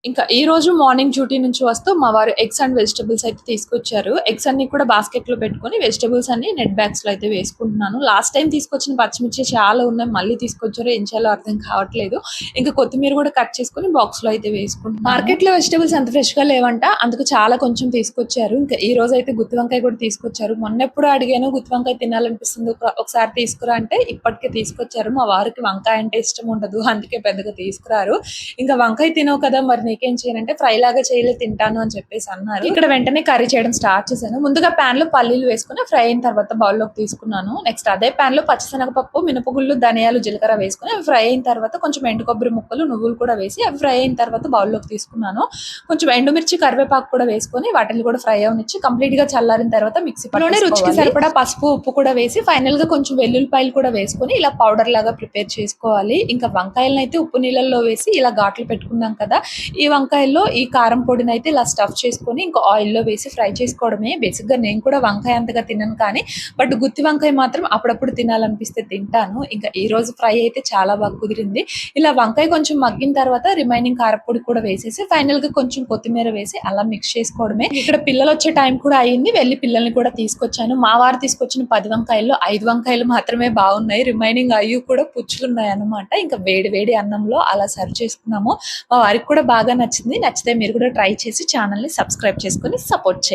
ఇంకా ఈ రోజు మార్నింగ్ డ్యూటీ నుంచి వస్తూ మా వారు ఎగ్స్ అండ్ వెజిటబుల్స్ అయితే తీసుకొచ్చారు. ఎగ్స్ అన్ని కూడా బాస్కెట్‌లో పెట్టుకొని వెజిటబుల్స్ అన్ని నెట్ బ్యాగ్స్‌లో అయితే వేసుకుంటున్నాను. లాస్ట్ టైమ్ తీసుకొచ్చిన పచ్చిమిర్చి చాలా ఉన్నాయి. మళ్ళీ తీసుకొచ్చారో ఏం చేయాలో అర్థం కావట్లేదు. ఇంకా కొత్తిమీర కూడా కట్ చేసుకొని బాక్స్‌లో అయితే వేసుకుంటున్నాను. మార్కెట్‌లో వెజిటబుల్స్ అంత ఫ్రెష్‌గా లేవంట. అందుకు చాలా కొంచెం తీసుకొచ్చారు. ఇంకా ఈ రోజు అయితే గుత్తి వంకాయ కూడా తీసుకొచ్చారు. మొన్నెప్పుడో అడిగాను గుత్తి వంకాయ తినాలనిపిస్తుంది ఒకసారి తీసుకురా అంటే ఇప్పటికే తీసుకొచ్చారు. మా వారికి వంకాయ అంటే ఇష్టం ఉండదు. అందుకే పెద్దగా తీసుకురారు. ఇంకా వంకాయ తినవు కదా మరి నీకేం చేయనంటే ఫ్రై లాగా చేయలే తింటాను అని చెప్పేసి అన్నారు. ఇక్కడ వెంటనే కర్రీ చేయడం స్టార్ట్ చేశాను. ముందుగా ప్యాన్ లో పల్లీలు వేసుకుని ఫ్రై అయిన తర్వాత బౌల్లోకి తీసుకున్నాను. నెక్స్ట్ అదే ప్యాన్ లో పచ్చిశనగపప్పు, మినపగుళ్ళు, ధనియాలు, జీలకర్ర వేసుకుని అవి ఫ్రై అయిన తర్వాత కొంచెం ఎండు కొబ్బరి ముక్కలు, నువ్వులు కూడా వేసి అవి ఫ్రై అయిన తర్వాత బౌల్లోకి తీసుకున్నాను. కొంచెం ఎండుమిర్చి, కరివేపాకు కూడా వేసుకొని వాటిని కూడా ఫ్రై అవనిచ్చి కంప్లీట్ గా చల్లారిన తర్వాత మిక్సీ పట్టులోనే రుచికి సరిపడా పసుపు, ఉప్పు కూడా వేసి ఫైనల్ గా కొంచెం వెల్లుల్లిపాయలు కూడా వేసుకొని ఇలా పౌడర్ లాగా ప్రిపేర్ చేసుకోవాలి. ఇంకా వంకాయలను అయితే ఉప్పు నీళ్ళల్లో వేసి ఇలా ఘాట్లు పెట్టుకున్నాం కదా, ఈ వంకాయల్లో ఈ కారం పొడిని అయితే ఇలా స్టఫ్ చేసుకొని ఇంకా ఆయిల్లో వేసి ఫ్రై చేసుకోవడమే. బేసిక్గా నేను కూడా వంకాయ అంతగా తినను కానీ బట్ గుత్తి వంకాయ మాత్రం అప్పుడప్పుడు తినాలనిపిస్తే తింటాను. ఇంకా ఈ రోజు ఫ్రై అయితే చాలా బాగా కుదిరింది. ఇలా వంకాయ కొంచెం మగ్గిన తర్వాత రిమైనింగ్ కారపొడి కూడా వేసేసి ఫైనల్ గా కొంచెం కొత్తిమీర వేసి అలా మిక్స్ చేసుకోవడమే. ఇక్కడ పిల్లలు వచ్చే టైం కూడా అయ్యింది. వెళ్ళి పిల్లల్ని కూడా తీసుకొచ్చాను. మా వారు తీసుకొచ్చిన 10 వంకాయల్లో 5 వంకాయలు మాత్రమే బాగున్నాయి. రిమైనింగ్ 5 కూడా పుచ్చులున్నాయి అనమాట. ఇంకా వేడి వేడి అన్నంలో అలా సర్వ్ చేసుకున్నాము. మా వారికి కూడా బాగా నచ్చింది. నచ్చితే మీరు కూడా ట్రై చేసి ఛానల్ని సబ్స్క్రైబ్ చేసుకొని సపోర్ట్ చేయండి.